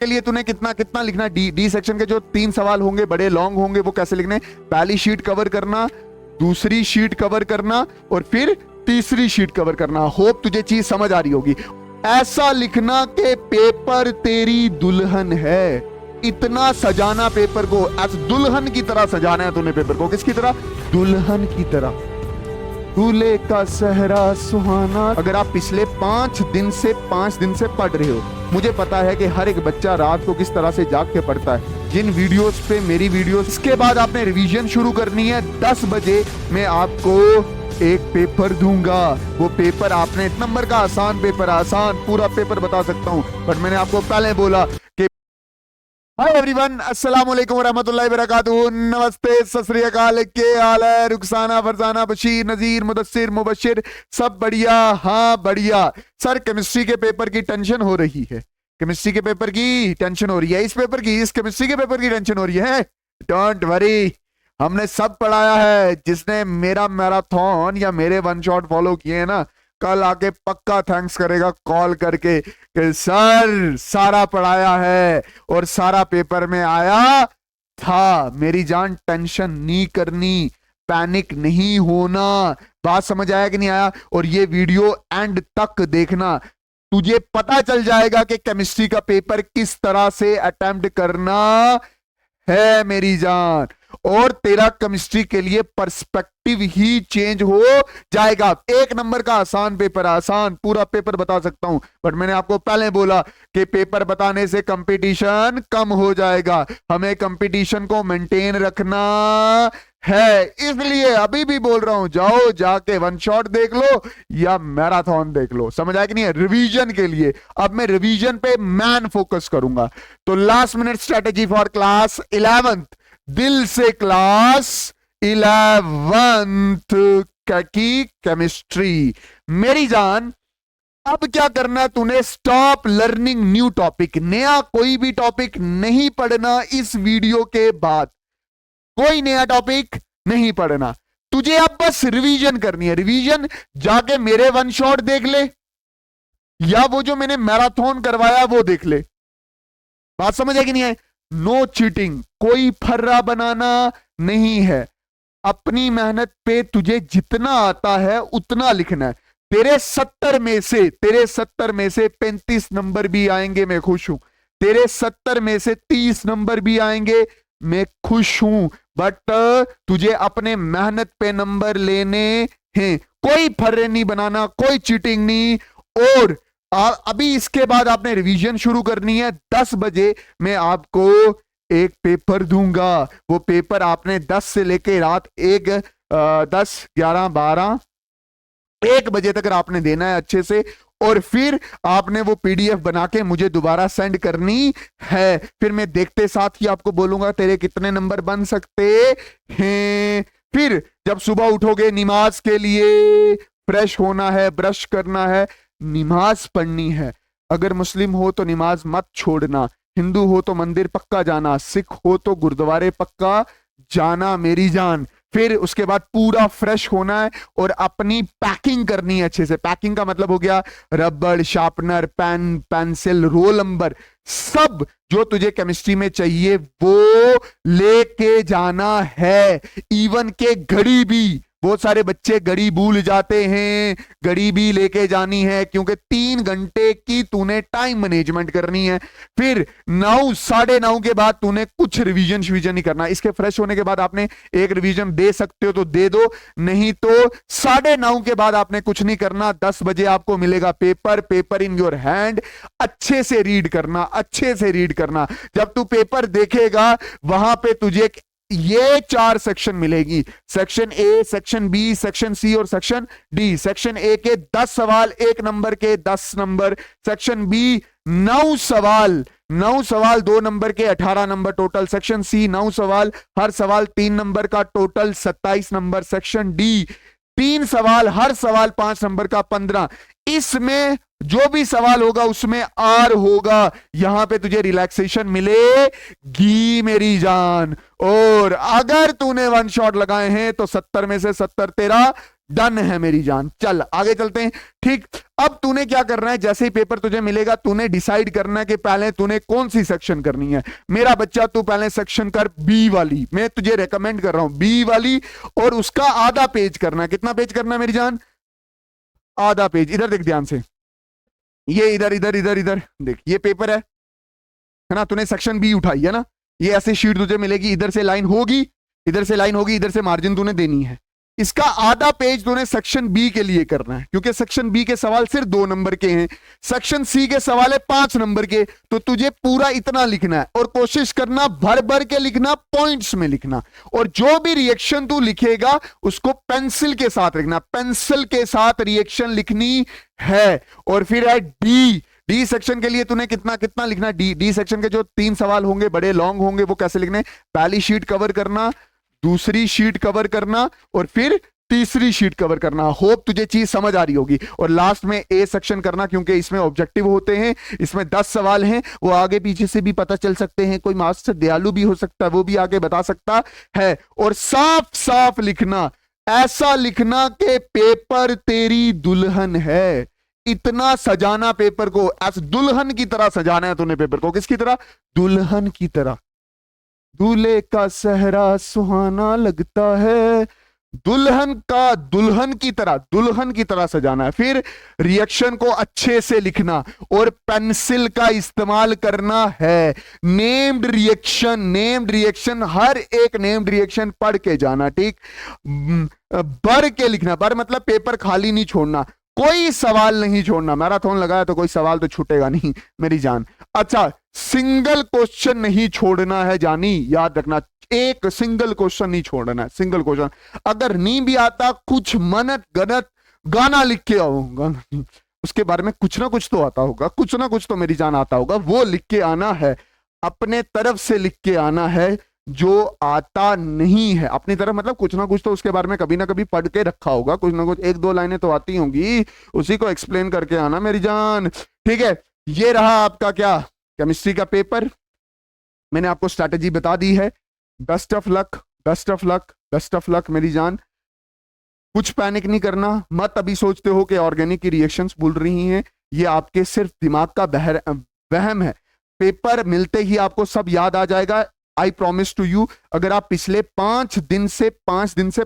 के लिए तूने कितना कितना लिखना। डी सेक्शन के जो 3 सवाल होंगे बड़े लॉन्ग होंगे वो कैसे लिखने, पहली शीट कवर करना, दूसरी शीट कवर करना और फिर तीसरी शीट कवर करना। होप तुझे चीज समझ आ रही होगी। ऐसा लिखना कि पेपर तेरी दुल्हन है, इतना सजाना पेपर को, ऐसे दुल्हन की तरह सजाना है तूने पेपर को। किसकी तरह? दुल्हन की तरह। दूल्हे का सहरा सुहाना। अगर आप पिछले 5 दिन से पढ़ रहे हो, मुझे पता है कि हर एक बच्चा रात को किस तरह से जाग के पढ़ता है। जिन वीडियोस पे मेरी वीडियोस, इसके बाद आपने रिवीजन शुरू करनी है। 10 बजे मैं आपको एक पेपर दूंगा। वो पेपर आपने नंबर का आसान पेपर, आसान पूरा पेपर बता सकता हूं, बट मैंने आपको पहले बोला कि हाय एवरीवन, अस्सलाम वालेकुम रहमतुल्लाहि वबरकातुहू। नमस्ते, सत श्री अकाल, के हाल है? रुखसाना, फरजाना, बशीर, नजीर, मुदस्सिर, मुबशिर, सब बढ़िया? हाँ बढ़िया। सर केमिस्ट्री के पेपर की टेंशन हो रही है, केमिस्ट्री के पेपर की टेंशन हो रही है, इस पेपर की, इस केमिस्ट्री के पेपर की टेंशन हो रही है। डोंट वरी, हमने सब पढ़ाया है। जिसने मेरा मैराथन या मेरे वन शॉट फॉलो किए हैं ना, कल आके पक्का थैंक्स करेगा कॉल करके कि सर सारा पढ़ाया है और सारा पेपर में आया था। मेरी जान, टेंशन नहीं करनी, पैनिक नहीं होना। बात समझ आया कि नहीं आया? और ये वीडियो एंड तक देखना, तुझे पता चल जाएगा कि केमिस्ट्री का पेपर किस तरह से अटेम्प्ट करना है मेरी जान, और तेरा केमिस्ट्री के लिए पर्सपेक्टिव ही चेंज हो जाएगा। 1 नंबर का आसान पेपर, आसान पूरा पेपर बता सकता हूं, बट मैंने आपको पहले बोला कि पेपर बताने से कंपटीशन कम हो जाएगा। हमें कंपटीशन को मेंटेन रखना है, इसलिए अभी भी बोल रहा हूं, जाओ जाके वन शॉट देख लो या मैराथन देख लो। समझ आया कि नहीं है? रिवीजन के लिए अब मैं रिवीजन पे मैन फोकस करूंगा। तो last minute strategy for class 11th, दिल से क्लास 11th की केमिस्ट्री। मेरी जान, अब क्या करना है तूने? Stop learning new topic. नया कोई भी टॉपिक नहीं पढ़ना इस वीडियो के बाद, कोई नया टॉपिक नहीं पढ़ना। तुझे अब बस रिवीजन करनी है। रिवीजन जाके मेरे वन शॉट देख ले या वो जो मैंने मैराथन करवाया वो देख ले। बात समझ है कि नहीं है? नो चीटिंग, कोई फर्रा बनाना नहीं है। अपनी मेहनत पे तुझे जितना आता है उतना लिखना है। तेरे 70 में से 35 नंबर भी आएंगे, मैं खुश हूं। तेरे 70 में से 30 नंबर भी आएंगे, मैं खुश हूं। बट तुझे अपने मेहनत पे नंबर लेने हैं, कोई फर्रे नहीं बनाना, कोई चीटिंग नहीं। और अभी इसके बाद आपने रिवीजन शुरू करनी है। 10 बजे मैं आपको एक पेपर दूंगा। वो पेपर आपने 10 से लेके रात 10, 11, 12, 1 बजे तक आपने देना है अच्छे से, और फिर आपने वो पीडीएफ बना के मुझे दोबारा सेंड करनी है। फिर मैं देखते साथ ही आपको बोलूंगा तेरे कितने नंबर बन सकते हैं। फिर जब सुबह उठोगे, नमाज के लिए फ्रेश होना है, ब्रश करना है, नमाज पढ़नी है। अगर मुस्लिम हो तो नमाज मत छोड़ना, हिंदू हो तो मंदिर पक्का जाना, सिख हो तो गुरुद्वारे पक्का जाना मेरी जान। फिर उसके बाद पूरा फ्रेश होना है और अपनी पैकिंग करनी है अच्छे से। पैकिंग का मतलब हो गया रबड़, sharpener, pen, pencil, roll number, सब जो तुझे केमिस्ट्री में चाहिए वो लेके जाना है। इवन के घड़ी भी, बहुत सारे बच्चे घड़ी भूल जाते हैं, घड़ी भी लेके जानी है, क्योंकि 3 घंटे की तूने टाइम मैनेजमेंट करनी है। फिर 9, 9:30 के बाद तूने कुछ रिवीजन नहीं करना। इसके फ्रेश होने के बाद आपने एक रिवीजन दे सकते हो तो दे दो, नहीं तो 9:30 के बाद आपने कुछ नहीं करना। 10 बजे आपको मिलेगा पेपर इन योर हैंड। अच्छे से रीड करना, अच्छे से रीड करना। जब तू पेपर देखेगा वहां पे तुझे ये 4 सेक्शन मिलेगी, section A, section B, section C और सेक्शन डी। सेक्शन ए के 10 सवाल 1 नंबर के 10 नंबर, सेक्शन बी 9 सवाल 2 नंबर के 18 नंबर टोटल, सेक्शन सी 9 सवाल, हर सवाल 3 नंबर का, टोटल 27 नंबर, सेक्शन डी 3 सवाल, हर सवाल 5 नंबर का, 15। इसमें जो भी सवाल होगा उसमें आर होगा। यहां पे तुझे रिलैक्सेशन मिलेगी मेरी जान। और अगर तूने वन शॉट लगाए हैं तो 70 में से 70 तेरा डन है मेरी जान। चल आगे चलते हैं। ठीक, अब तूने क्या करना है, जैसे ही पेपर तुझे मिलेगा तूने डिसाइड करना है कि पहले तूने कौन सी सेक्शन करनी है। मेरा बच्चा तू पहले सेक्शन कर बी वाली, मैं तुझे रेकमेंड कर रहा हूं बी वाली, और उसका आधा पेज करना है। कितना पेज करना है मेरी जान? आधा पेज। इधर देख ध्यान से, ये इधर इधर इधर इधर देख, ये पेपर है ना, तूने सेक्शन बी उठाई है ना, ये ऐसे शीट तुझे मिलेगी, इधर से लाइन होगी, इधर से लाइन होगी, इधर से मार्जिन तूने देनी है। इसका आधा पेज तूने सेक्शन बी के लिए करना है, क्योंकि सेक्शन बी के सवाल सिर्फ 2 नंबर के हैं, सेक्शन सी के सवाल है 5 नंबर के। तो तुझे पूरा इतना लिखना है, और कोशिश करना भर भर के लिखना, पॉइंट्स में लिखना, और जो भी रिएक्शन तू लिखेगा उसको पेंसिल के साथ लिखना, पेंसिल के साथ रिएक्शन लिखनी है। और फिर है डी सेक्शन के लिए तूने कितना कितना लिखना। डी सेक्शन के जो 3 सवाल होंगे, बड़े लॉन्ग होंगे, वो कैसे लिखने? पहली शीट कवर करना, दूसरी शीट कवर करना, और फिर तीसरी शीट कवर करना। होप तुझे चीज समझ आ रही होगी। और लास्ट में ए सेक्शन करना, क्योंकि इसमें ऑब्जेक्टिव होते हैं, इसमें 10 सवाल हैं, वो आगे पीछे से भी पता चल सकते हैं, कोई मास्टर दयालु भी हो सकता है, वो भी आगे बता सकता है। और साफ साफ लिखना, ऐसा लिखना कि पेपर तेरी दुल्हन है। इतना सजाना पेपर को, ऐसे दुल्हन की तरह सजाना है तूने पेपर को। किसकी तरह? दुल्हन की तरह। दूल्हे का सेहरा सुहाना लगता है, दुल्हन का दुल्हन की तरह सजाना है। फिर रिएक्शन को अच्छे से लिखना, और पेंसिल का इस्तेमाल करना है। नेम्ड रिएक्शन हर एक नेम्ड रिएक्शन पढ़ के जाना। ठीक, भर के लिखना, भर मतलब पेपर खाली नहीं छोड़ना, कोई सवाल नहीं छोड़ना। मैराथन लगाया तो कोई सवाल तो छूटेगा नहीं मेरी जान। अच्छा, सिंगल क्वेश्चन नहीं छोड़ना है जानी, याद रखना, एक सिंगल क्वेश्चन नहीं छोड़ना है, सिंगल क्वेश्चन। अगर नहीं भी आता, कुछ मनत गणत गाना लिख के आओ, गाना, उसके बारे में कुछ ना कुछ तो आता होगा, कुछ ना कुछ तो मेरी जान आता होगा, वो लिख के आना है, अपने तरफ से लिख के आना है। जो आता नहीं है अपनी तरफ, मतलब कुछ ना कुछ तो उसके बारे में कभी ना कभी पढ़ के रखा होगा, कुछ ना कुछ 1-2 लाइनें तो आती होंगी, उसी को एक्सप्लेन करके आना मेरी जान। ठीक है, ये रहा आपका क्या, केमिस्ट्री का पेपर। मैंने आपको स्ट्रैटेजी बता दी है। Best of luck, best of luck, best of luck मेरी जान। कुछ पैनिक नहीं करना, मत अभी सोचते हो कि ऑर्गेनिक की रिएक्शंस भूल रही हैं, ये आपके सिर्फ दिमाग का वहम है। पेपर मिलते ही आपको सब याद आ जाएगा, आई प्रॉमिस टू यू। अगर आप पिछले 5 दिन से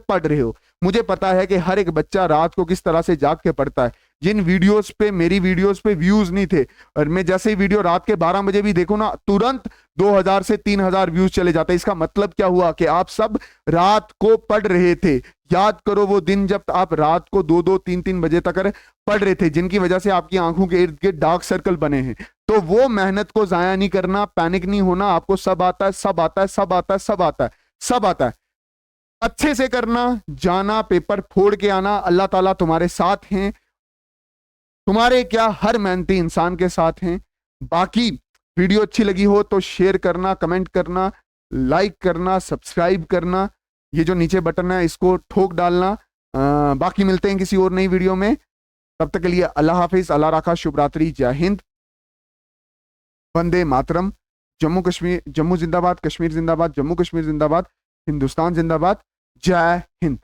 पढ़ रहे हो, मुझे पता है कि हर एक बच्चा रात को किस तरह से जाग के पढ़ता है। जिन वीडियोस पे, मेरी वीडियोस पे व्यूज नहीं थे, और मैं जैसे ही वीडियो रात के 12 बजे भी देखो ना, तुरंत 2000 से 3000 व्यूज चले जाते हैं। इसका मतलब क्या हुआ कि आप सब रात को पढ़ रहे थे। याद करो वो दिन जब आप रात को 2-2, 3-3 बजे तक पढ़ रहे थे, जिनकी वजह से आपकी आंखों के इर्द गिर्द डार्क सर्कल बने हैं। तो वो मेहनत को जाया नहीं करना, पैनिक नहीं होना, आपको सब आता है, सब आता है, सब आता है, सब आता है, सब आता है। अच्छे से करना, जाना, पेपर फोड़ के आना। अल्लाह ताला तुम्हारे साथ हैं, तुम्हारे क्या हर मेहनती इंसान के साथ हैं। बाकी वीडियो अच्छी लगी हो तो शेयर करना, कमेंट करना, लाइक करना, सब्सक्राइब करना, ये जो नीचे बटन है इसको ठोक डालना। बाकी मिलते हैं किसी और नई वीडियो में, तब तक के लिए अल्लाह हाफिज, अल्लाह रखा, शुभ रात्रि, जय हिंद, वंदे मातरम। जम्मू जिंदाबाद, कश्मीर जिंदाबाद, जम्मू कश्मीर जिंदाबाद, हिंदुस्तान जिंदाबाद, जय हिंद।